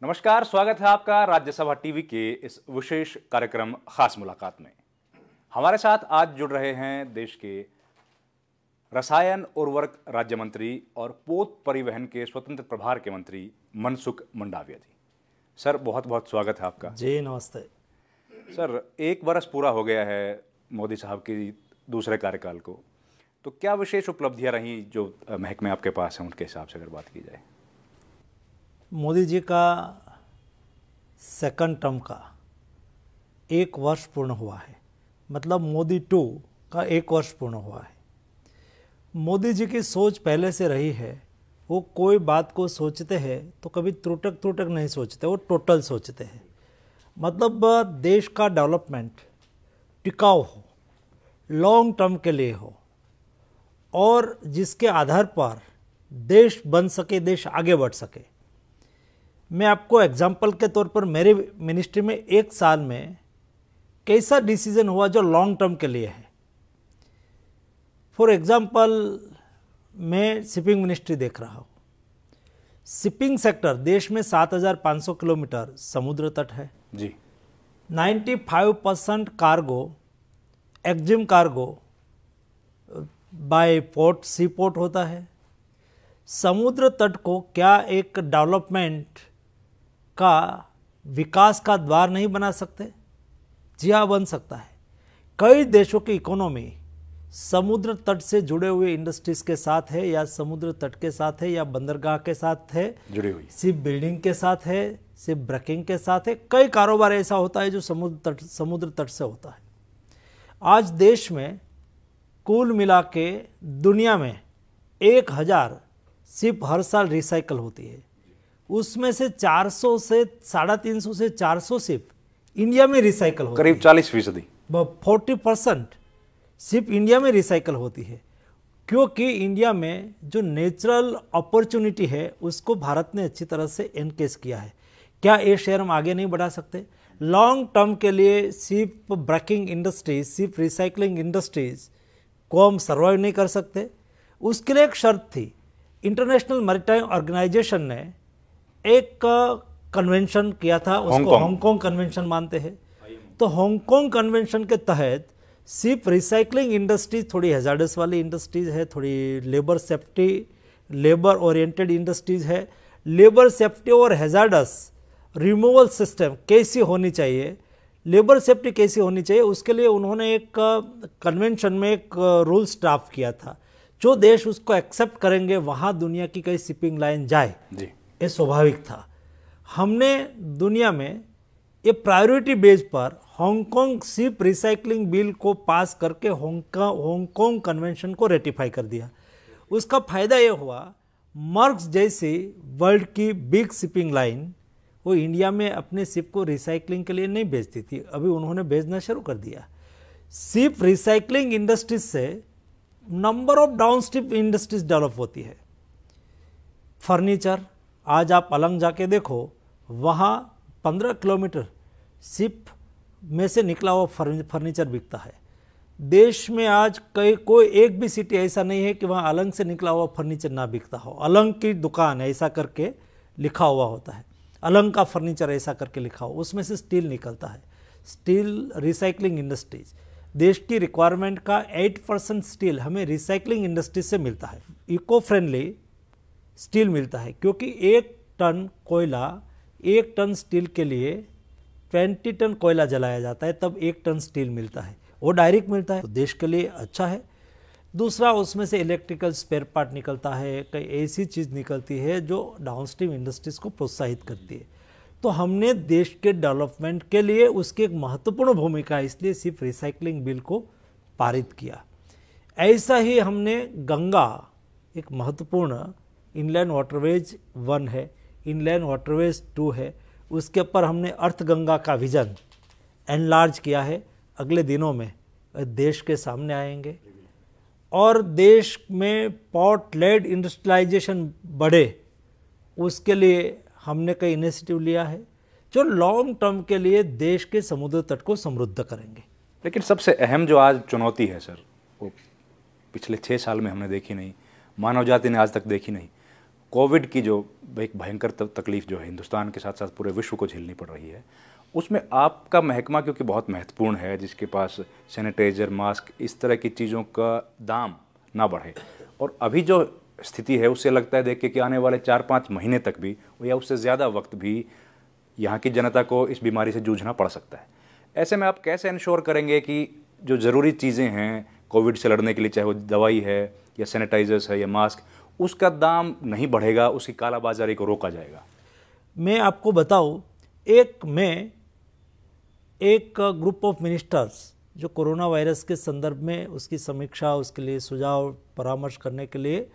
नमस्कार, स्वागत है आपका राज्यसभा टीवी के इस विशेष कार्यक्रम खास मुलाकात में। हमारे साथ आज जुड़ रहे हैं देश के रसायन उर्वरक राज्य मंत्री और पोत परिवहन के स्वतंत्र प्रभार के मंत्री मनसुख मंडाविया जी। सर, बहुत बहुत स्वागत है आपका। जी नमस्ते। सर, 1 बरस पूरा हो गया है मोदी साहब की दूसरे कार्यकाल को, तो क्या विशेष उपलब्धियां रही जो महकमे आपके पास हैं, उनके हिसाब से अगर बात की जाए? मोदी जी का सेकंड टर्म का 1 वर्ष पूर्ण हुआ है, मतलब मोदी 2 का 1 वर्ष पूर्ण हुआ है। मोदी जी की सोच पहले से रही है, वो कोई बात को सोचते हैं तो कभी त्रुटक नहीं सोचते, वो टोटल सोचते हैं। मतलब देश का डेवलपमेंट टिकाऊ हो, लॉन्ग टर्म के लिए हो और जिसके आधार पर देश बन सके, देश आगे बढ़ सके। मैं आपको एग्जाम्पल के तौर पर मेरे मिनिस्ट्री में 1 साल में कैसा डिसीजन हुआ जो लॉन्ग टर्म के लिए है। फॉर एग्जाम्पल, मैं शिपिंग मिनिस्ट्री देख रहा हूँ। शिपिंग सेक्टर देश में 7,500 किलोमीटर समुद्र तट है जी। 95% cargo, Exim cargo bye port, सी पोर्ट होता है। समुद्र तट को क्या एक डेवलपमेंट का, विकास का द्वार नहीं बना सकते? जी हाँ, बन सकता है। कई देशों की इकोनॉमी समुद्र तट से जुड़े हुए इंडस्ट्रीज के साथ है, या समुद्र तट के साथ है, या बंदरगाह के साथ है, जुड़ी हुई, शिप बिल्डिंग के साथ है, शिप ब्रेकिंग के साथ है। कई कारोबार ऐसा होता है जो समुद्र तट से होता है। आज देश में कुल मिला के दुनिया में 1,000 शिप हर साल रिसाइकल होती है। उसमें से 400 से 350 से 400 शिप इंडिया में रिसाइकल होती है। करीब 40%। 40% शिप इंडिया में रिसाइकल होती है, क्योंकि इंडिया में जो नेचुरल अपॉर्चुनिटी है उसको भारत ने अच्छी तरह से एनकेज किया है। क्या ये शेयर हम आगे नहीं बढ़ा सकते? लॉन्ग टर्म के लिए ship breaking industries, ship recycling industries को हम सर्वाइव नहीं कर सकते? उसके लिए एक शर्त थी। इंटरनेशनल मैरीटाइम ऑर्गेनाइजेशन ने एक कन्वेंशन किया था, उसको हांगकांग कन्वेंशन मानते हैं। तो हांगकांग कन्वेंशन के तहत शिप रिसाइकलिंग इंडस्ट्रीज थोड़ी हैजार्डस वाली इंडस्ट्रीज है, थोड़ी लेबर ओरिएंटेड इंडस्ट्रीज है। लेबर सेफ्टी और हैजार्डस रिमूवल सिस्टम कैसी होनी चाहिए, लेबर सेफ्टी कैसी होनी चाहिए, उसके लिए उन्होंने एक कन्वेंशन में एक रूल्स ड्राफ्ट किया था। जो देश उसको एक्सेप्ट करेंगे वहाँ दुनिया की कई शिपिंग लाइन जाए, ये स्वाभाविक था। हमने दुनिया में ये प्रायोरिटी बेस पर हांगकांग शिप रिसाइकलिंग बिल को पास करके हांगकांग कन्वेंशन को रेटिफाई कर दिया। उसका फायदा ये हुआ, मर्क्स जैसी वर्ल्ड की बिग शिपिंग लाइन वो इंडिया में अपने शिप को रिसाइकलिंग के लिए नहीं बेचती थी, अभी उन्होंने बेचना शुरू कर दिया। शिप रिसाइकलिंग इंडस्ट्रीज से number of downstream industries develop होती है। फर्नीचर, आज आप अलंग जाके देखो, वहाँ 15 किलोमीटर शिप में से निकला हुआ फर्नीचर बिकता है। देश में आज कोई एक भी सिटी ऐसा नहीं है कि वहाँ अलंग से निकला हुआ फर्नीचर ना बिकता हो। अलंग की दुकान ऐसा करके लिखा हुआ होता है, अलंग का फर्नीचर ऐसा करके लिखा हो, उसमें से स्टील निकलता है। स्टील रिसाइकलिंग इंडस्ट्रीज, देश की रिक्वायरमेंट का 8% स्टील हमें रिसाइकलिंग इंडस्ट्री से मिलता है। इको फ्रेंडली स्टील मिलता है, क्योंकि 1 टन कोयला, 1 टन स्टील के लिए 20 टन कोयला जलाया जाता है, तब 1 टन स्टील मिलता है। वो डायरेक्ट मिलता है, तो देश के लिए अच्छा है। दूसरा, उसमें से इलेक्ट्रिकल स्पेयर पार्ट निकलता है, कई ऐसी चीज़ निकलती है जो डाउनस्ट्रीम इंडस्ट्रीज को प्रोत्साहित करती है। तो हमने देश के डेवलपमेंट के लिए उसकी एक महत्वपूर्ण भूमिका है, इसलिए सिर्फ रिसाइकलिंग बिल को पारित किया। ऐसा ही हमने गंगा, एक महत्वपूर्ण इनलैंड वाटरवेज 1 है, इनलैंड वाटरवेज 2 है, उसके ऊपर हमने अर्थ गंगा का विजन एनलार्ज किया है। अगले दिनों में देश के सामने आएंगे और देश में पोर्ट लेड इंडस्ट्रियलाइजेशन बढ़े, उसके लिए हमने कई इनिशिएटिव लिया है जो लॉन्ग टर्म के लिए देश के समुद्र तट को समृद्ध करेंगे। लेकिन सबसे अहम जो आज चुनौती है सर, वो पिछले 6 साल में हमने देखी नहीं, मानव जाति ने आज तक देखी नहीं, कोविड की जो एक भयंकर तकलीफ जो है हिंदुस्तान के साथ साथ पूरे विश्व को झेलनी पड़ रही है, उसमें आपका महकमा क्योंकि बहुत महत्वपूर्ण है, जिसके पास सैनिटाइजर, मास्क, इस तरह की चीज़ों का दाम ना बढ़े, और अभी जो स्थिति है उससे लगता है देख के कि आने वाले 4-5 महीने तक भी या उससे ज़्यादा वक्त भी यहाँ की जनता को इस बीमारी से जूझना पड़ सकता है। ऐसे में आप कैसे इंश्योर करेंगे कि जो ज़रूरी चीज़ें हैं कोविड से लड़ने के लिए, चाहे वो दवाई है या सैनिटाइजर्स है या मास्क, उसका दाम नहीं बढ़ेगा, उसकी कालाबाजारी को रोका जाएगा? मैं आपको बताऊं, एक ग्रुप ऑफ मिनिस्टर्स जो कोरोना वायरस के संदर्भ में उसकी समीक्षा, उसके लिए सुझाव परामर्श करने के लिए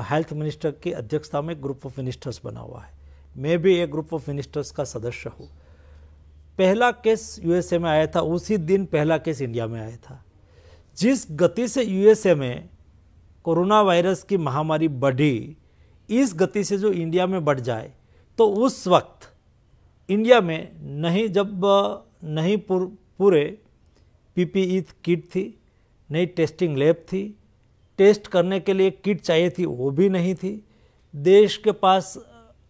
हेल्थ मिनिस्टर की अध्यक्षता में ग्रुप ऑफ मिनिस्टर्स बना हुआ है। मैं भी एक ग्रुप ऑफ मिनिस्टर्स का सदस्य हूँ। पहला केस यूएसए में आया था, उसी दिन पहला केस इंडिया में आया था। जिस गति से यूएसए में कोरोना वायरस की महामारी बढ़ी, इस गति से जो इंडिया में बढ़ जाए तो उस वक्त इंडिया में नहीं पूरे पीपीई किट थी, नई टेस्टिंग लैब थी, टेस्ट करने के लिए किट चाहिए थी वो भी नहीं थी, देश के पास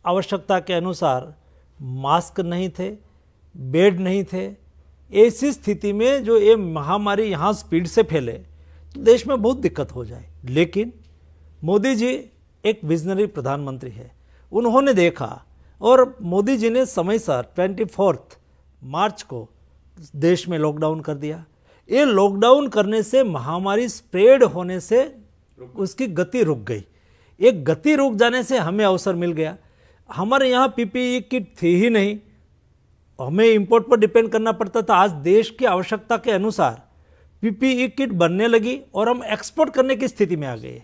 आवश्यकता के अनुसार मास्क नहीं थे, बेड नहीं थे। ऐसी स्थिति में जो ये महामारी यहाँ स्पीड से फैले तो देश में बहुत दिक्कत हो जाए। लेकिन मोदी जी एक विजनरी प्रधानमंत्री है, उन्होंने देखा और मोदी जी ने समय से 24 मार्च को देश में लॉकडाउन कर दिया। ये लॉकडाउन करने से महामारी स्प्रेड होने से उसकी गति रुक गई। एक गति रुक जाने से हमें अवसर मिल गया। हमारे यहाँ पीपीई किट थी ही नहीं, हमें इंपोर्ट पर डिपेंड करना पड़ता था। आज देश की आवश्यकता के अनुसार पीपीई किट बनने लगी और हम एक्सपोर्ट करने की स्थिति में आ गए।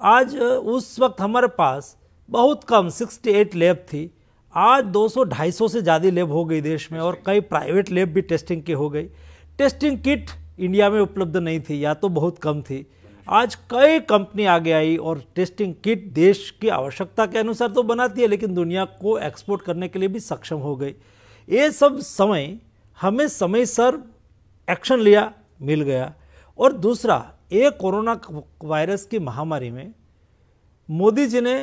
आज उस वक्त हमारे पास बहुत कम 68 लैब थी, आज 200-250 से ज़्यादा लैब हो गई देश में, और कई प्राइवेट लैब भी टेस्टिंग की हो गई। टेस्टिंग किट इंडिया में उपलब्ध नहीं थी या तो बहुत कम थी। आज कई कंपनी आगे आई और टेस्टिंग किट देश की आवश्यकता के अनुसार तो बनाती है, लेकिन दुनिया को एक्सपोर्ट करने के लिए भी सक्षम हो गई। ये सब समय हमें समयसर एक्शन लिया मिल गया। और दूसरा, ये कोरोना वायरस की महामारी में मोदी जी ने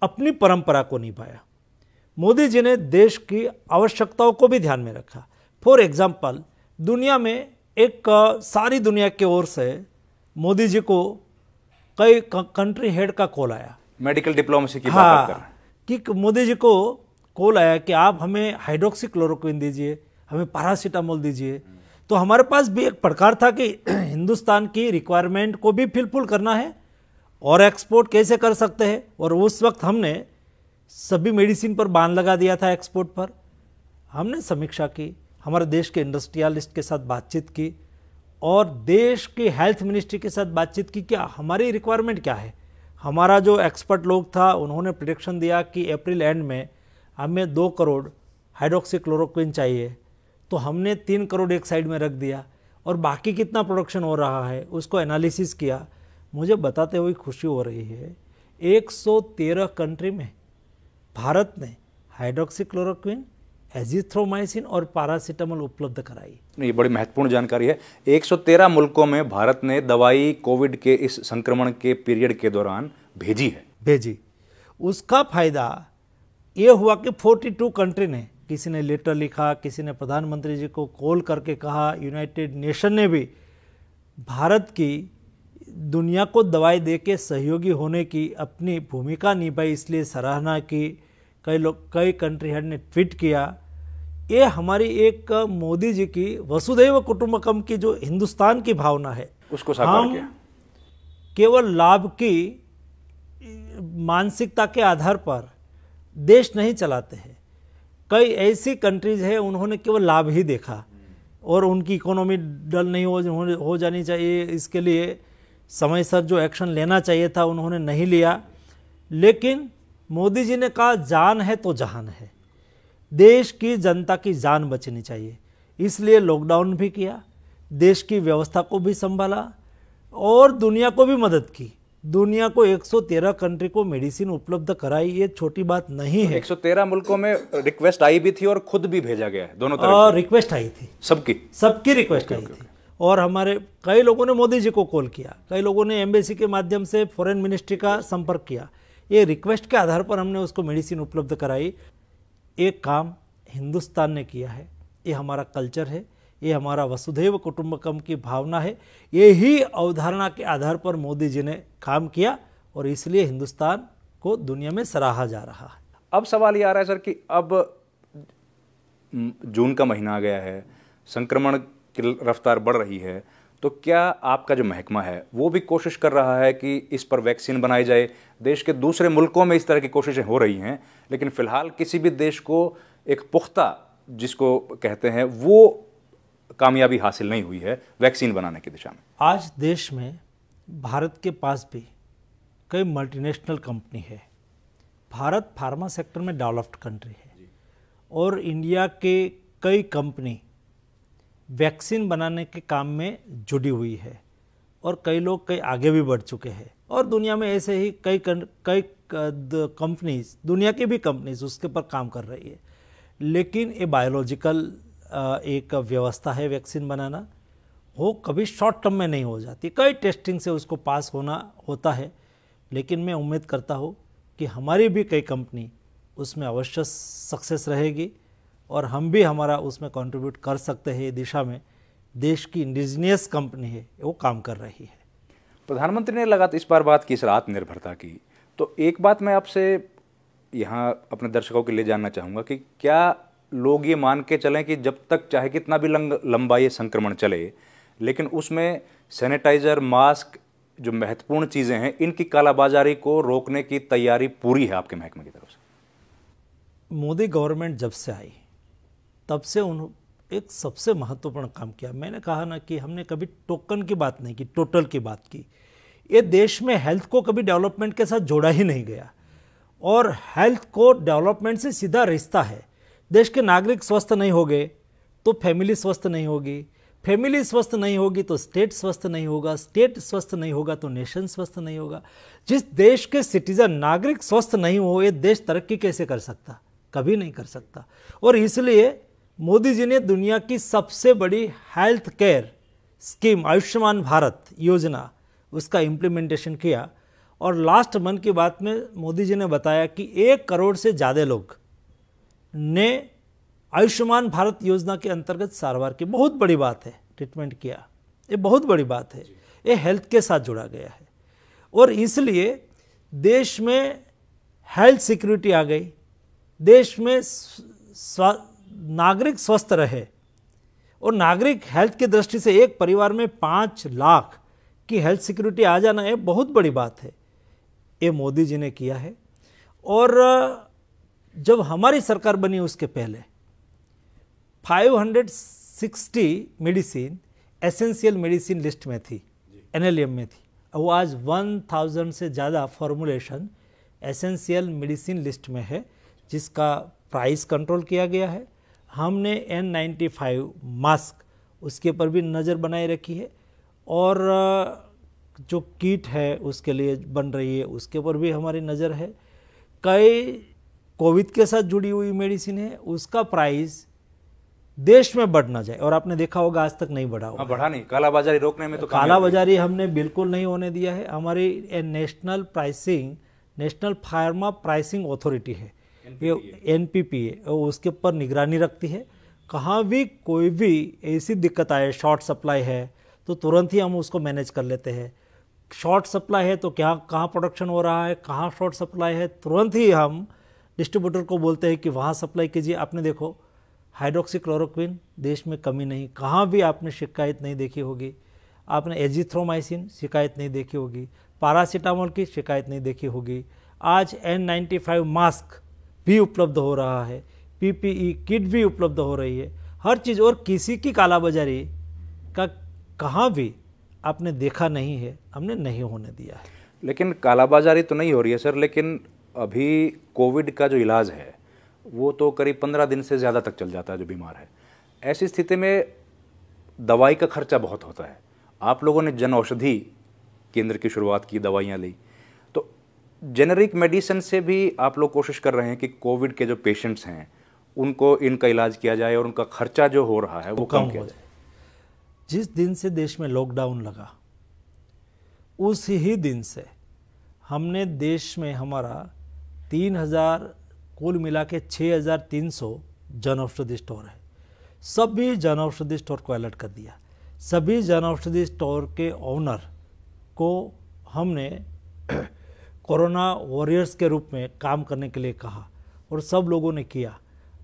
अपनी परंपरा को निभाया। मोदी जी ने देश की आवश्यकताओं को भी ध्यान में रखा। फॉर एग्जाम्पल, दुनिया में सारी दुनिया की ओर से मोदी जी को कई कंट्री हेड का कॉल आया, मेडिकल डिप्लोमेसी की बात कर रहे हैं कि मोदी जी को कॉल आया कि आप हमें हाइड्रोक्सीक्लोरोक्विन दीजिए, हमें पैरासीटामोल दीजिए। तो हमारे पास भी एक प्रकार था कि हिंदुस्तान की रिक्वायरमेंट को भी फिलफिल करना है और एक्सपोर्ट कैसे कर सकते हैं। और उस वक्त हमने सभी मेडिसिन पर बैन लगा दिया था एक्सपोर्ट पर। हमने समीक्षा की, हमारे देश के इंडस्ट्रियलिस्ट के साथ बातचीत की और देश की हेल्थ मिनिस्ट्री के साथ बातचीत की, क्या हमारी रिक्वायरमेंट क्या है। हमारा जो एक्सपर्ट लोग था उन्होंने प्रेडिक्शन दिया कि अप्रैल एंड में हमें 2 करोड़ हाइड्रोक्सीक्लोरोक्विन चाहिए। तो हमने 3 करोड़ एक साइड में रख दिया और बाकी कितना प्रोडक्शन हो रहा है उसको एनालिसिस किया। मुझे बताते हुए खुशी हो रही है, 113 कंट्री में भारत ने हाइड्रोक्सीक्लोरोक्विन, एजिथ्रोमाइसिन और पैरासीटामोल उपलब्ध कराई। ये बड़ी महत्वपूर्ण जानकारी है। 113 मुल्कों में भारत ने दवाई कोविड के इस संक्रमण के पीरियड के दौरान भेजी। उसका फायदा ये हुआ कि 42 कंट्री ने, किसी ने लेटर लिखा, किसी ने प्रधानमंत्री जी को कॉल करके कहा, यूनाइटेड नेशन ने भी भारत की दुनिया को दवाई देके सहयोगी होने की अपनी भूमिका निभाई, इसलिए सराहना की। कई कंट्री हेड ने ट्वीट किया। ये हमारी एक मोदी जी की वसुधैव कुटुंबकम की जो हिंदुस्तान की भावना है उसको साकार किया। केवल लाभ की मानसिकता के आधार पर देश नहीं चलाते हैं। कई ऐसी कंट्रीज है उन्होंने केवल लाभ ही देखा और उनकी इकोनॉमी डल नहीं हो जानी चाहिए, इसके लिए समय सर जो एक्शन लेना चाहिए था उन्होंने नहीं लिया। लेकिन मोदी जी ने कहा जान है तो जहान है, देश की जनता की जान बचनी चाहिए, इसलिए लॉकडाउन भी किया, देश की व्यवस्था को भी संभाला और दुनिया को भी मदद की। दुनिया को 113 कंट्री को मेडिसिन उपलब्ध कराई, ये छोटी बात नहीं है। 113 मुल्कों में रिक्वेस्ट आई भी थी और खुद भी भेजा गया है, दोनों तरफ रिक्वेस्ट आई थी, सबकी रिक्वेस्ट आई थी। और हमारे कई लोगों ने मोदी जी को कॉल किया, कई लोगों ने एम्बेसी के माध्यम से फॉरेन मिनिस्ट्री का संपर्क किया। ये रिक्वेस्ट के आधार पर हमने उसको मेडिसिन उपलब्ध कराई। एक काम हिंदुस्तान ने किया है, ये हमारा कल्चर है, ये हमारा वसुधैव कुटुंबकम की भावना है। यही अवधारणा के आधार पर मोदी जी ने काम किया और इसलिए हिंदुस्तान को दुनिया में सराहा जा रहा है। अब सवाल ये आ रहा है सर कि अब जून का महीना आ गया है, संक्रमण की रफ्तार बढ़ रही है, तो क्या आपका जो महकमा है वो भी कोशिश कर रहा है कि इस पर वैक्सीन बनाई जाए? देश के दूसरे मुल्कों में इस तरह की कोशिशें हो रही हैं, लेकिन फिलहाल किसी भी देश को एक पुख्ता, जिसको कहते हैं, वो कामयाबी हासिल नहीं हुई है वैक्सीन बनाने की दिशा में। आज देश में भारत के पास भी कई मल्टीनेशनल कंपनी है। भारत फार्मा सेक्टर में डेवलप्ड कंट्री है और इंडिया के कई कंपनी वैक्सीन बनाने के काम में जुड़ी हुई है और कई लोग कई आगे भी बढ़ चुके हैं और दुनिया में ऐसे ही कई कंपनीज, दुनिया की भी कंपनीज उसके पर काम कर रही है। लेकिन ये बायोलॉजिकल एक व्यवस्था है वैक्सीन बनाना, वो कभी शॉर्ट टर्म में नहीं हो जाती, कई टेस्टिंग से उसको पास होता है। लेकिन मैं उम्मीद करता हूँ कि हमारी भी कई कंपनी उसमें अवश्य सक्सेस रहेगी और हम भी हमारा उसमें कंट्रीब्यूट कर सकते हैं। दिशा में देश की इंडिजिनियस कंपनी है वो काम कर रही है। प्रधानमंत्री ने लगातार इस बार बात की सर आत्मनिर्भरता की, तो एक बात मैं आपसे यहाँ अपने दर्शकों के लिए जानना चाहूँगा कि क्या लोग ये मान के चलें कि जब तक चाहे कितना भी लंबा ये संक्रमण चले, लेकिन उसमें सैनिटाइजर, मास्क जो महत्वपूर्ण चीज़ें हैं, इनकी कालाबाजारी को रोकने की तैयारी पूरी है आपके महकमे की तरफ से? मोदी गवर्नमेंट जब से आई तब से उन्होंने एक सबसे महत्वपूर्ण काम किया। मैंने कहा ना कि हमने कभी टोकन की बात नहीं की, टोटल की बात की। ये देश में हेल्थ को कभी डेवलपमेंट के साथ जोड़ा ही नहीं गया और हेल्थ को डेवलपमेंट से सीधा रिश्ता है। देश के नागरिक स्वस्थ नहीं हो गए तो फैमिली स्वस्थ नहीं होगी, फैमिली स्वस्थ नहीं होगी तो स्टेट स्वस्थ नहीं होगा, स्टेट स्वस्थ नहीं होगा तो नेशन स्वस्थ नहीं होगा। जिस देश के सिटीजन, नागरिक स्वस्थ नहीं हो, ये देश तरक्की कैसे कर सकता? कभी नहीं कर सकता। और इसलिए मोदी जी ने दुनिया की सबसे बड़ी health care scheme Ayushman Bharat योजना, उसका इम्प्लीमेंटेशन किया और लास्ट मन की बात में मोदी जी ने बताया कि 1 करोड़ से ज़्यादा लोग ने आयुष्मान भारत योजना के अंतर्गत सारवार की, बहुत बड़ी बात है, ट्रीटमेंट किया। ये बहुत बड़ी बात है, ये हेल्थ के साथ जुड़ा गया है और इसलिए देश में हेल्थ सिक्योरिटी आ गई। देश में नागरिक स्वस्थ रहे और नागरिक हेल्थ की दृष्टि से एक परिवार में 5 लाख की हेल्थ सिक्योरिटी आ जाना है, बहुत बड़ी बात है। ये मोदी जी ने किया है। और जब हमारी सरकार बनी उसके पहले 560 मेडिसिन एसेंशियल मेडिसिन लिस्ट में थी, NLM में थी। वो आज 1000 से ज़्यादा फॉर्मुलेशन एसेंशियल मेडिसिन लिस्ट में है, जिसका प्राइस कंट्रोल किया गया है। हमने N95 मास्क, उसके ऊपर भी नज़र बनाए रखी है और जो किट है उसके लिए बन रही है, उसके ऊपर भी हमारी नज़र है। कई कोविड के साथ जुड़ी हुई मेडिसिन है, उसका प्राइस देश में बढ़ ना जाए। और आपने देखा होगा आज तक नहीं बढ़ा होगा। बढ़ा नहीं, कालाबाजारी रोकने में तो कालाबाजारी हमने बिल्कुल नहीं होने दिया है। हमारी नेशनल फार्मा प्राइसिंग अथॉरिटी है, ये NPPA, उसके ऊपर निगरानी रखती है। कहाँ भी कोई भी ऐसी दिक्कत आए, शॉर्ट सप्लाई है तो तुरंत ही हम उसको मैनेज कर लेते हैं। शॉर्ट सप्लाई है तो क्या, कहाँ प्रोडक्शन हो रहा है, कहाँ शॉर्ट सप्लाई है, तुरंत ही हम डिस्ट्रीब्यूटर को बोलते हैं कि वहाँ सप्लाई कीजिए। आपने देखो हाइड्रोक्सीक्लोरोक्विन देश में कमी नहीं, कहाँ भी आपने शिकायत नहीं देखी होगी। आपने एजिथ्रोमाइसिन शिकायत नहीं देखी होगी, पैरासीटामोल की शिकायत नहीं देखी होगी। आज N95 मास्क भी उपलब्ध हो रहा है, PPE किट भी उपलब्ध हो रही है, हर चीज़। और किसी की कालाबाजारी का कहाँ भी आपने देखा नहीं है, हमने नहीं होने दिया है। लेकिन कालाबाजारी तो नहीं हो रही है सर, लेकिन अभी कोविड का जो इलाज है वो तो करीब 15 दिन से ज़्यादा तक चल जाता है जो बीमार है। ऐसी स्थिति में दवाई का खर्चा बहुत होता है। आप लोगों ने जन औषधि केंद्र की शुरुआत की, दवाइयाँ ली, तो जेनरिक मेडिसिन से भी आप लोग कोशिश कर रहे हैं कि कोविड के जो पेशेंट्स हैं उनको इनका इलाज किया जाए और उनका खर्चा जो हो रहा है वो कम किया जाए। जिस दिन से देश में लॉकडाउन लगा उस ही दिन से हमने देश में हमारा 3000 कुल मिला के 6300 जन औषधि स्टोर है। सभी जन औषधि स्टोर को अलर्ट कर दिया। सभी जन औषधि स्टोर के ओनर को हमने कोरोना वॉरियर्स के रूप में काम करने के लिए कहा और सब लोगों ने किया।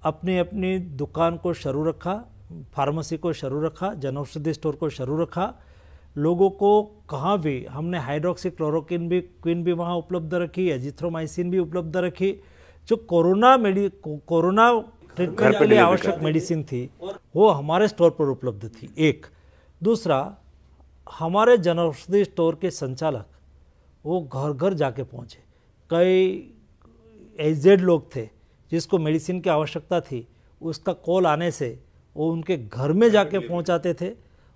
अपनी अपनी दुकान को शुरू रखा, फार्मेसी को शुरू रखा, जन औषधि स्टोर को शुरू रखा। लोगों को कहाँ भी हमने हाइड्रोक्सी क्लोरोक्विन भी वहाँ उपलब्ध रखी, एजिथ्रोमाइसिन भी उपलब्ध रखी। जो कोरोना ट्रीटमेंट के लिए आवश्यक मेडिसिन थी वो हमारे स्टोर पर उपलब्ध थी। एक दूसरा, हमारे जन औषधि स्टोर के संचालक वो घर घर जाके पहुँचे। कई एजेड लोग थे जिसको मेडिसिन की आवश्यकता थी, उसका कॉल आने से वो उनके घर में जाके पहुंचाते थे।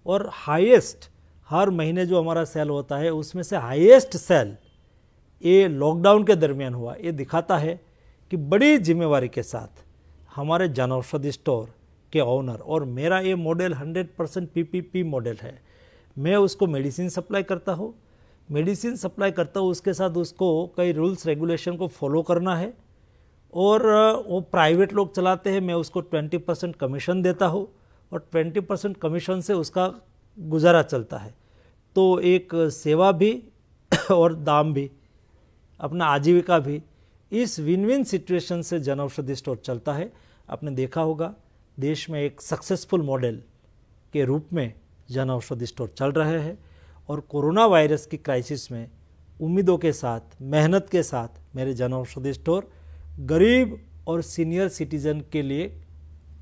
और हाईएस्ट हर महीने जो हमारा सेल होता है उसमें से हाईएस्ट सेल ये लॉकडाउन के दरमियान हुआ। ये दिखाता है कि बड़ी जिम्मेवारी के साथ हमारे जन औषधि स्टोर के ओनर, और मेरा ये मॉडल 100% PPP मॉडल है। मैं उसको मेडिसिन सप्लाई करता हूँ, उसके साथ उसको कई रूल्स रेगुलेशन को फॉलो करना है। और वो प्राइवेट लोग चलाते हैं, मैं उसको 20% कमीशन देता हूँ और 20% कमीशन से उसका गुजारा चलता है। तो एक सेवा भी और दाम भी, अपना आजीविका भी, इस विन विन सिचुएशन से जन औषधि स्टोर चलता है। आपने देखा होगा देश में एक सक्सेसफुल मॉडल के रूप में जन औषधि स्टोर चल रहे हैं। और कोरोना वायरस की क्राइसिस में उम्मीदों के साथ, मेहनत के साथ मेरे जन औषधि स्टोर गरीब और सीनियर सिटीजन के लिए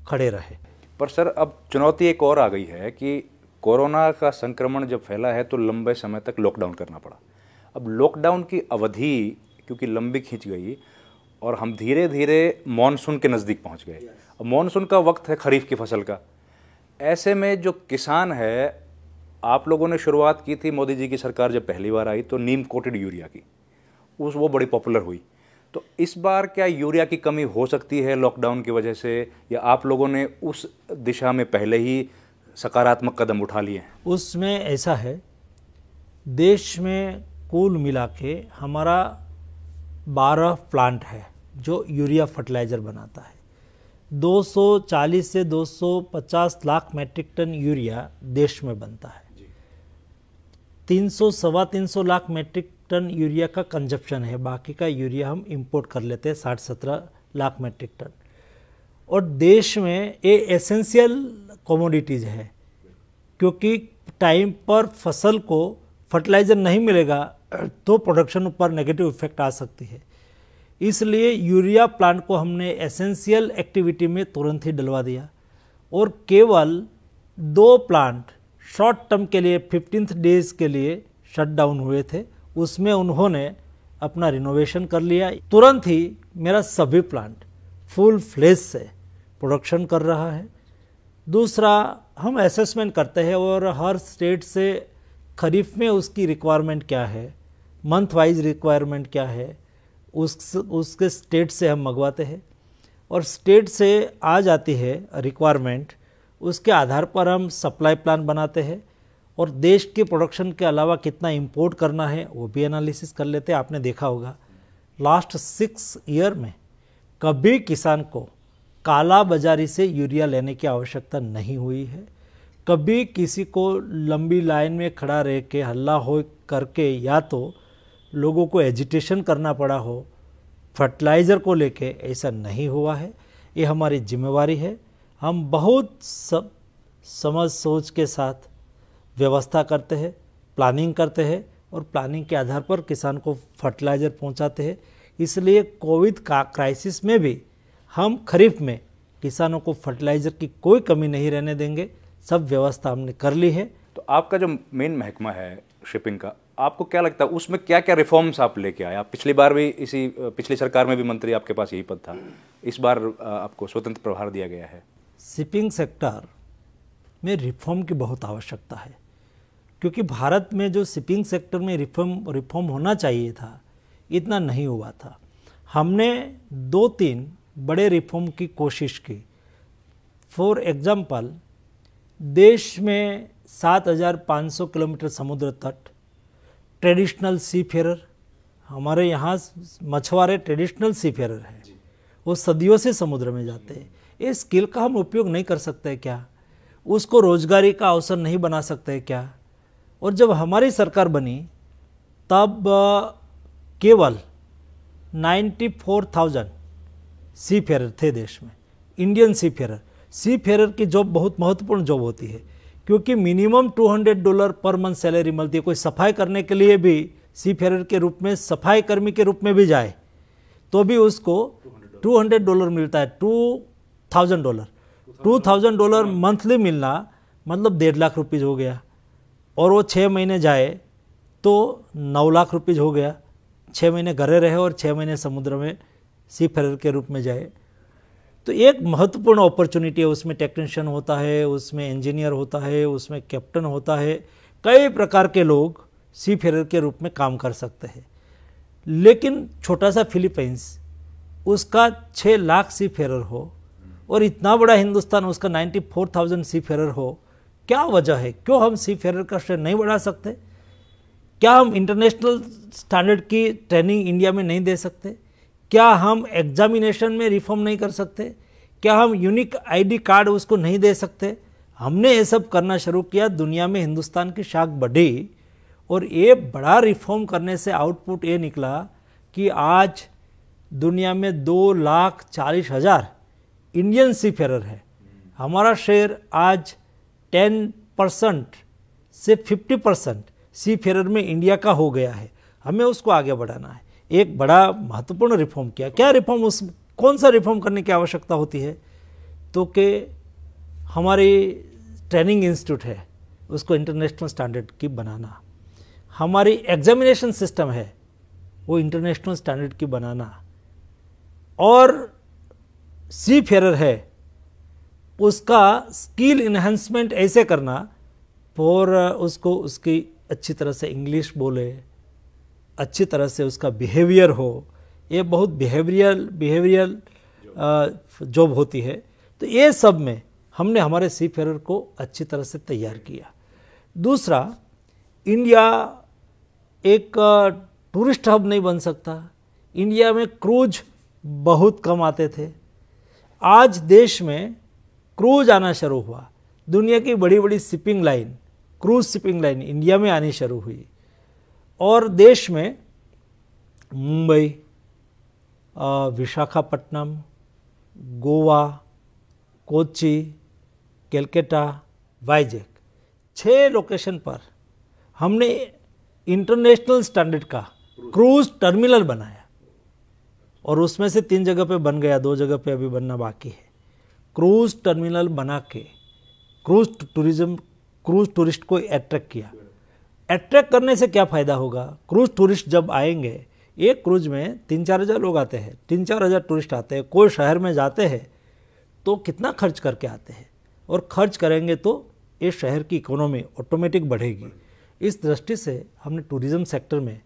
खड़े रहे। पर सर, अब चुनौती एक और आ गई है कि कोरोना का संक्रमण जब फैला है तो लंबे समय तक लॉकडाउन करना पड़ा। अब लॉकडाउन की अवधि क्योंकि लंबी खींच गई और हम धीरे धीरे मॉनसून के नज़दीक पहुंच गए। अब मॉनसून का वक्त है खरीफ की फसल का। ऐसे में जो किसान है, आप लोगों ने शुरुआत की थी, मोदी जी की सरकार जब पहली बार आई तो नीम कोटेड यूरिया की, वो बड़ी पॉपुलर हुई। तो इस बार क्या यूरिया की कमी हो सकती है लॉकडाउन की वजह से, या आप लोगों ने उस दिशा में पहले ही सकारात्मक कदम उठा लिए हैं? उसमें ऐसा है, देश में कुल मिला के हमारा 12 प्लांट है जो यूरिया फर्टिलाइज़र बनाता है। 240 से 250 लाख मैट्रिक टन यूरिया देश में बनता है। 300-325 लाख मैट्रिक टन यूरिया का कंजप्शन है, बाकी का यूरिया हम इंपोर्ट कर लेते हैं 60-70 लाख मैट्रिक टन। और देश में ये एसेंशियल कमोडिटीज़ है, क्योंकि टाइम पर फसल को फर्टिलाइज़र नहीं मिलेगा तो प्रोडक्शन पर नेगेटिव इफेक्ट आ सकती है। इसलिए यूरिया प्लांट को हमने एसेंशियल एक्टिविटी में तुरंत ही डलवा दिया। और केवल 2 प्लांट शॉर्ट टर्म के लिए 15 डेज के लिए शट डाउन हुए थे, उसमें उन्होंने अपना रिनोवेशन कर लिया। तुरंत ही मेरा सभी प्लांट फुल फ्लेज से प्रोडक्शन कर रहा है। दूसरा, हम असेसमेंट करते हैं और हर स्टेट से खरीफ में उसकी रिक्वायरमेंट क्या है, मंथ वाइज रिक्वायरमेंट क्या है, उसके स्टेट से हम मंगवाते हैं। और स्टेट से आ जाती है रिक्वायरमेंट, उसके आधार पर हम सप्लाई प्लान बनाते हैं और देश के प्रोडक्शन के अलावा कितना इंपोर्ट करना है वो भी एनालिसिस कर लेते हैं। आपने देखा होगा लास्ट 6 ईयर में कभी किसान को काला बाजारी से यूरिया लेने की आवश्यकता नहीं हुई है। कभी किसी को लंबी लाइन में खड़ा रह के हल्ला हो करके या तो लोगों को एजिटेशन करना पड़ा हो फर्टिलाइज़र को लेके, ऐसा नहीं हुआ है। ये हमारी जिम्मेवारी है। हम बहुत समझ सोच के साथ व्यवस्था करते हैं, प्लानिंग करते हैं और प्लानिंग के आधार पर किसान को फर्टिलाइज़र पहुंचाते हैं। इसलिए कोविड का क्राइसिस में भी हम खरीफ में किसानों को फर्टिलाइज़र की कोई कमी नहीं रहने देंगे। सब व्यवस्था हमने कर ली है। तो आपका जो मेन महकमा है शिपिंग का, आपको क्या लगता है उसमें क्या क्या रिफॉर्म्स आप लेके आए? आप पिछली बार भी पिछली सरकार में भी मंत्री आपके पास यही पद था, इस बार आपको स्वतंत्र प्रभार दिया गया है। शिपिंग सेक्टर में रिफॉर्म की बहुत आवश्यकता है, क्योंकि भारत में जो शिपिंग सेक्टर में रिफॉर्म होना चाहिए था इतना नहीं हुआ था। हमने 2-3 बड़े रिफॉर्म की कोशिश की। फॉर एग्जाम्पल, देश में 7,500 किलोमीटर समुद्र तट, ट्रेडिशनल सी फेरर हमारे यहाँ मछुआरे ट्रेडिशनल सीफेरर हैं, वो सदियों से समुद्र में जाते हैं। ये स्किल का हम उपयोग नहीं कर सकते क्या? उसको रोजगारी का अवसर नहीं बना सकते क्या? और जब हमारी सरकार बनी तब केवल 94,000 सीफेरर थे देश में, इंडियन सीफेरर। सीफेरर की जॉब बहुत महत्वपूर्ण जॉब होती है, क्योंकि मिनिमम $200 पर मंथ सैलरी मिलती है। कोई सफाई करने के लिए भी सीफेरर के रूप में, सफाई कर्मी के रूप में भी जाए तो भी उसको $200 मिलता है, $2,000। $2,000 मंथली मिलना मतलब 1.5 लाख रुपीज़ हो गया। और वो 6 महीने जाए तो 9 लाख रुपीज़ हो गया। 6 महीने घरे रहे और 6 महीने समुद्र में सीफेरर के रूप में जाए, तो एक महत्वपूर्ण अपॉर्चुनिटी है। उसमें टेक्नीशियन होता है, उसमें इंजीनियर होता है, उसमें कैप्टन होता है, कई प्रकार के लोग सीफेरर के रूप में काम कर सकते हैं। लेकिन छोटा सा फिलीपींस, उसका 6 लाख सीफेरर हो और इतना बड़ा हिंदुस्तान, उसका 94,000 सीफेरर हो, क्या वजह है? क्यों हम सीफेरर का श्रेय नहीं बढ़ा सकते? क्या हम इंटरनेशनल स्टैंडर्ड की ट्रेनिंग इंडिया में नहीं दे सकते? क्या हम एग्जामिनेशन में रिफॉर्म नहीं कर सकते? क्या हम यूनिक आईडी कार्ड उसको नहीं दे सकते? हमने ये सब करना शुरू किया, दुनिया में हिंदुस्तान की शाख बढ़ी और ये बड़ा रिफॉर्म करने से आउटपुट ये निकला कि आज दुनिया में 2,40,000 इंडियन सीफेरर है। हमारा शेयर आज 10% से 50% सीफेरर में इंडिया का हो गया है। हमें उसको आगे बढ़ाना है। एक बड़ा महत्वपूर्ण रिफॉर्म किया। क्या रिफॉर्म, उस कौन सा रिफॉर्म करने की आवश्यकता होती है? तो कि हमारी ट्रेनिंग इंस्टीट्यूट है, उसको इंटरनेशनल स्टैंडर्ड की बनाना। हमारी एग्जामिनेशन सिस्टम है, वो इंटरनेशनल स्टैंडर्ड की बनाना। और सीफेरर है, उसका स्किल इन्हेंसमेंट ऐसे करना और उसको उसकी अच्छी तरह से इंग्लिश बोले, अच्छी तरह से उसका बिहेवियर हो। ये बहुत बिहेवियरल जॉब होती है। तो ये सब में हमने हमारे सीफेरर को अच्छी तरह से तैयार किया। दूसरा, इंडिया एक टूरिस्ट हब नहीं बन सकता। इंडिया में क्रूज बहुत कम आते थे, आज देश में क्रूज आना शुरू हुआ। दुनिया की बड़ी बड़ी shipping line, cruise shipping line India में आनी शुरू हुई। और देश में मुंबई, विशाखापट्टनम, गोवा, कोच्चि, कलकत्ता, वाइजैक, 6 लोकेशन पर हमने इंटरनेशनल स्टैंडर्ड का क्रूज टर्मिनल बनाया। और उसमें से 3 जगह पे बन गया, 2 जगह पे अभी बनना बाकी है। क्रूज टर्मिनल बना के क्रूज टूरिस्ट को अट्रैक्ट किया। अट्रैक्ट करने से क्या फ़ायदा होगा? क्रूज टूरिस्ट जब आएंगे, एक क्रूज में 3-4 हज़ार लोग आते हैं, 3-4 हज़ार टूरिस्ट आते हैं। कोई शहर में जाते हैं तो कितना खर्च करके आते हैं, और खर्च करेंगे तो इस शहर की इकोनॉमी ऑटोमेटिक बढ़ेगी। इस दृष्टि से हमने टूरिज़्म सेक्टर में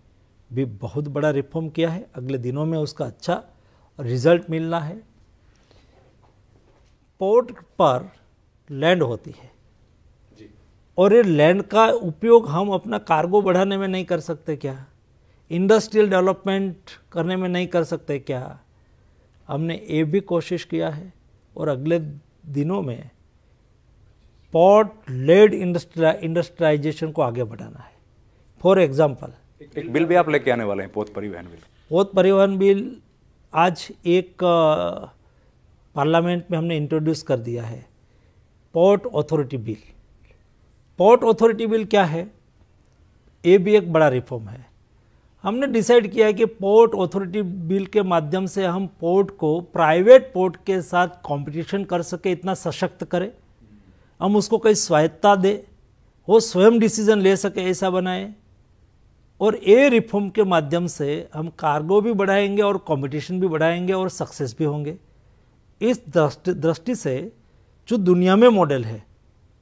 भी बहुत बड़ा रिफॉर्म किया है। अगले दिनों में उसका अच्छा रिजल्ट मिलना है। पोर्ट पर लैंड होती है और ये लैंड का उपयोग हम अपना कार्गो बढ़ाने में नहीं कर सकते क्या? इंडस्ट्रियल डेवलपमेंट करने में नहीं कर सकते क्या? हमने ये भी कोशिश किया है और अगले दिनों में पोर्ट लेड इंडस्ट्रियलाइजेशन को आगे बढ़ाना है। फॉर एग्जाम्पल, एक बिल भी आप लेके आने वाले हैं, पोत परिवहन बिल। पोत परिवहन बिल आज एक पार्लियामेंट में हमने इंट्रोड्यूस कर दिया है, port authority bill. Port authority bill क्या है? ये भी एक बड़ा रिफॉर्म है। हमने डिसाइड किया है कि पोर्ट अथॉरिटी बिल के माध्यम से हम पोर्ट को प्राइवेट पोर्ट के साथ कंपटीशन कर सके, इतना सशक्त करें, हम उसको कई स्वायत्ता दे, वो स्वयं डिसीजन ले सके, ऐसा बनाए। और ये रिफॉर्म के माध्यम से हम कार्गो भी बढ़ाएंगे और कंपटीशन भी बढ़ाएंगे और सक्सेस भी होंगे। इस दृष्टि से जो दुनिया में मॉडल है,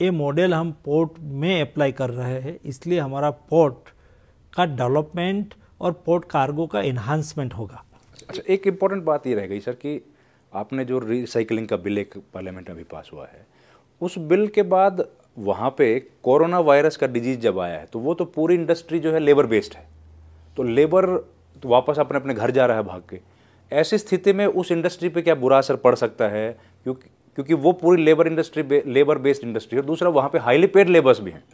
ये मॉडल हम पोर्ट में अप्लाई कर रहे हैं। इसलिए हमारा पोर्ट का डेवलपमेंट और पोर्ट कार्गो का इन्हांसमेंट होगा। अच्छा, एक इम्पॉर्टेंट बात ये रह गई सर कि आपने जो रिसाइकलिंग का बिल एक पार्लियामेंट में भी पास हुआ है, उस बिल के बाद वहाँ पे कोरोना वायरस का डिजीज जब आया है, तो वो तो पूरी इंडस्ट्री जो है लेबर बेस्ड है, तो लेबर तो वापस अपने अपने घर जा रहा है भाग के। ऐसी स्थिति में उस इंडस्ट्री पे क्या बुरा असर पड़ सकता है, क्योंकि वो पूरी लेबर बेस्ड इंडस्ट्री है, दूसरा वहाँ पे हाईली पेड लेबर्स भी हैं।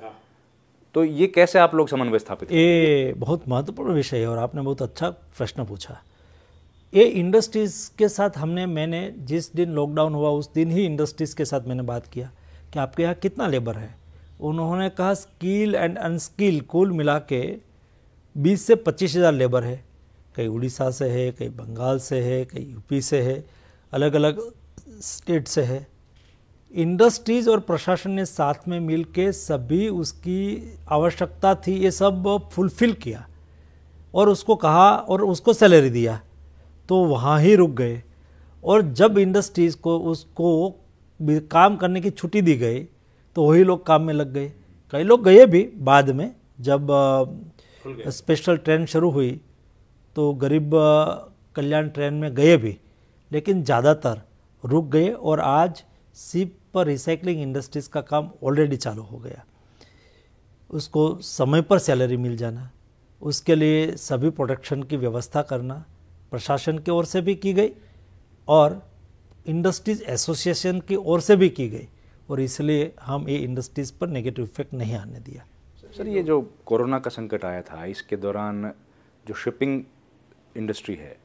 तो ये कैसे आप लोग समन्वय स्थापित? ये बहुत महत्वपूर्ण विषय है और आपने बहुत अच्छा प्रश्न पूछा। ये इंडस्ट्रीज़ के साथ मैंने जिस दिन लॉकडाउन हुआ उस दिन ही इंडस्ट्रीज़ के साथ मैंने बात किया कि आपके यहाँ कितना लेबर है। उन्होंने कहा स्किल एंड अनस्किल कुल मिला के 20 से 25,000 लेबर है। कहीं उड़ीसा से है, कहीं बंगाल से है, कहीं यूपी से है, अलग अलग स्टेट से है। इंडस्ट्रीज़ और प्रशासन ने साथ में मिल के सभी उसकी आवश्यकता थी ये सब फुलफिल किया और उसको कहा और उसको सैलरी दिया, तो वहाँ ही रुक गए। और जब इंडस्ट्रीज़ को उसको काम करने की छुट्टी दी गई तो वही लोग काम में लग गए। कई लोग गए भी बाद में, जब स्पेशल ट्रेन शुरू हुई तो गरीब कल्याण ट्रेन में गए भी, लेकिन ज़्यादातर रुक गए। और आज सिर्फ रिसाइकलिंग इंडस्ट्रीज़ का काम ऑलरेडी चालू हो गया। उसको समय पर सैलरी मिल जाना, उसके लिए सभी प्रोटेक्शन की व्यवस्था करना प्रशासन की ओर से भी की गई और इंडस्ट्रीज़ एसोसिएशन की ओर से भी की गई, और इसलिए हम ये इंडस्ट्रीज़ पर नेगेटिव इफेक्ट नहीं आने दिया। सर, ये जो कोरोना का संकट आया था, इसके दौरान जो शिपिंग इंडस्ट्री है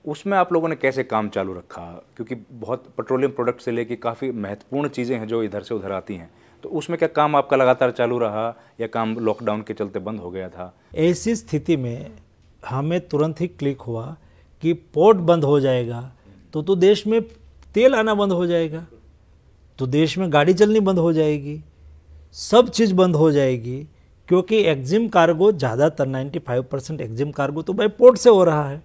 उसमें आप लोगों ने कैसे काम चालू रखा? क्योंकि बहुत पेट्रोलियम प्रोडक्ट से लेके काफ़ी महत्वपूर्ण चीज़ें हैं जो इधर से उधर आती हैं, तो उसमें क्या काम आपका लगातार चालू रहा या काम लॉकडाउन के चलते बंद हो गया था? ऐसी स्थिति में हमें तुरंत ही क्लिक हुआ कि पोर्ट बंद हो जाएगा तो देश में तेल आना बंद हो जाएगा, तो देश में गाड़ी चलनी बंद हो जाएगी, सब चीज़ बंद हो जाएगी। क्योंकि एक्जिम कार्गो ज़्यादातर 95% एक्जिम कार्गो तो बाय पोर्ट से हो रहा है।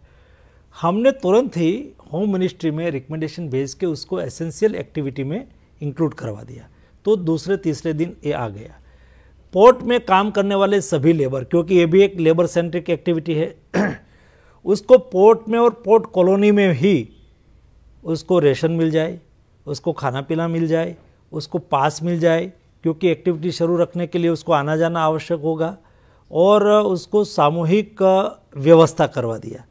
हमने तुरंत ही होम मिनिस्ट्री में रिकमेंडेशन भेज के उसको एसेंशियल एक्टिविटी में इंक्लूड करवा दिया, तो दूसरे तीसरे दिन ये आ गया। पोर्ट में काम करने वाले सभी लेबर, क्योंकि ये भी एक लेबर सेंट्रिक एक्टिविटी है, उसको पोर्ट में और पोर्ट कॉलोनी में ही उसको रेशन मिल जाए, उसको खाना पीना मिल जाए, उसको पास मिल जाए, क्योंकि एक्टिविटी शुरू रखने के लिए उसको आना जाना आवश्यक होगा, और उसको सामूहिक व्यवस्था करवा दिया।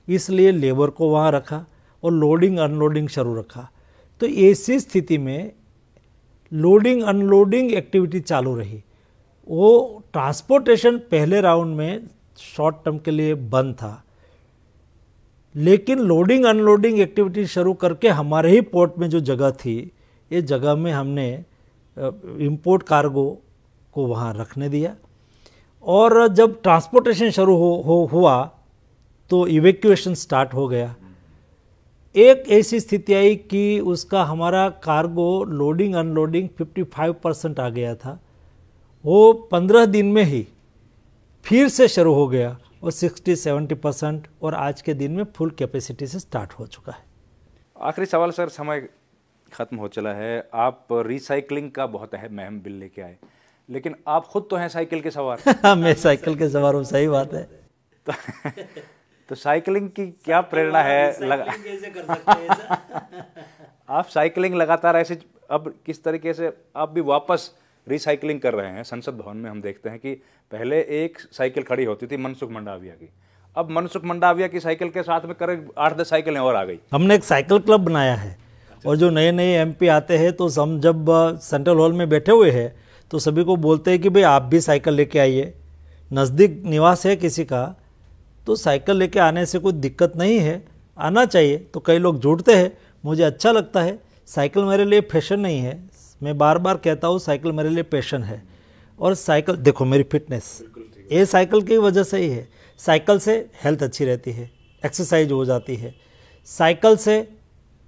इसलिए लेबर को वहाँ रखा और लोडिंग अनलोडिंग शुरू रखा। तो ऐसी स्थिति में लोडिंग अनलोडिंग एक्टिविटी चालू रही। वो ट्रांसपोर्टेशन पहले राउंड में शॉर्ट टर्म के लिए बंद था, लेकिन लोडिंग अनलोडिंग एक्टिविटी शुरू करके हमारे ही पोर्ट में जो जगह थी, ये जगह में हमने इंपोर्ट कार्गो को वहाँ रखने दिया। और जब ट्रांसपोर्टेशन शुरू हुआ तो इवैक्यूएशन स्टार्ट हो गया। एक ऐसी स्थिति आई कि उसका हमारा कार्गो लोडिंग अनलोडिंग 55% आ गया था, वो 15 दिन में ही फिर से शुरू हो गया और 60-70% और आज के दिन में फुल कैपेसिटी से स्टार्ट हो चुका है। आखिरी सवाल सर, समय खत्म हो चला है। आप रिसाइकलिंग का बहुत अहम बिल लेके आए, लेकिन आप खुद तो हैं साइकिल के सवार। मैं साइकिल के सवार हूँ, सही बात है। तो साइकिलिंग की क्या प्रेरणा है? कैसे कर सकते हैं ऐसा? आप साइकिलिंग लगातार ऐसे, अब किस तरीके से आप भी वापस रिसाइकलिंग कर रहे हैं? संसद भवन में हम देखते हैं कि पहले एक साइकिल खड़ी होती थी मनसुख मंडाविया की, अब मनसुख मंडाविया की साइकिल के साथ में करीब 8-10 साइकिलें और आ गई। हमने एक साइकिल क्लब बनाया है, और जो नए नए एमपी आते हैं तो हम जब सेंट्रल हॉल में बैठे हुए हैं तो सभी को बोलते हैं कि भाई आप भी साइकिल लेके आइए। नज़दीक निवास है किसी का तो साइकिल लेके आने से कोई दिक्कत नहीं है, आना चाहिए। तो कई लोग जुड़ते हैं, मुझे अच्छा लगता है। साइकिल मेरे लिए फैशन नहीं है, मैं बार बार कहता हूँ साइकिल मेरे लिए पैशन है। और साइकिल देखो मेरी फिटनेस ये साइकिल की वजह से ही है। साइकिल से हेल्थ अच्छी रहती है, एक्सरसाइज हो जाती है, साइकिल से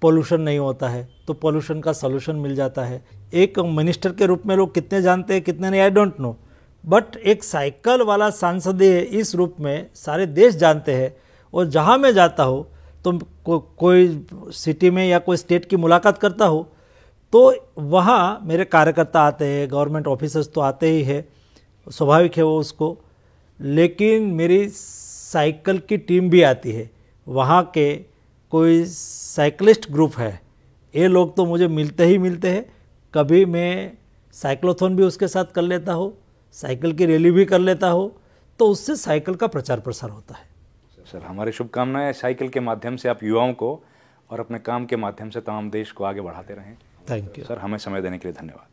पोल्यूशन नहीं होता है, तो पोल्यूशन का सलूशन मिल जाता है। एक मिनिस्टर के रूप में लोग कितने जानते हैं कितने नहीं, आई डोंट नो, बट एक साइकिल वाला सांसद इस रूप में सारे देश जानते हैं। और जहाँ मैं जाता हूँ तो कोई सिटी में या कोई स्टेट की मुलाकात करता हूँ तो वहाँ मेरे कार्यकर्ता आते हैं, गवर्नमेंट ऑफिसर्स तो आते ही है, स्वाभाविक है वो उसको, लेकिन मेरी साइकिल की टीम भी आती है। वहाँ के कोई साइकिलिस्ट ग्रुप है, ये लोग तो मुझे मिलते ही मिलते हैं। कभी मैं साइक्लोथॉन भी उसके साथ कर लेता हूँ, साइकिल की रैली भी कर लेता हूँ, तो उससे साइकिल का प्रचार प्रसार होता है। सर, हमारी शुभकामनाएं। साइकिल के माध्यम से आप युवाओं को और अपने काम के माध्यम से तमाम देश को आगे बढ़ाते रहें। थैंक यू सर, हमें समय देने के लिए धन्यवाद।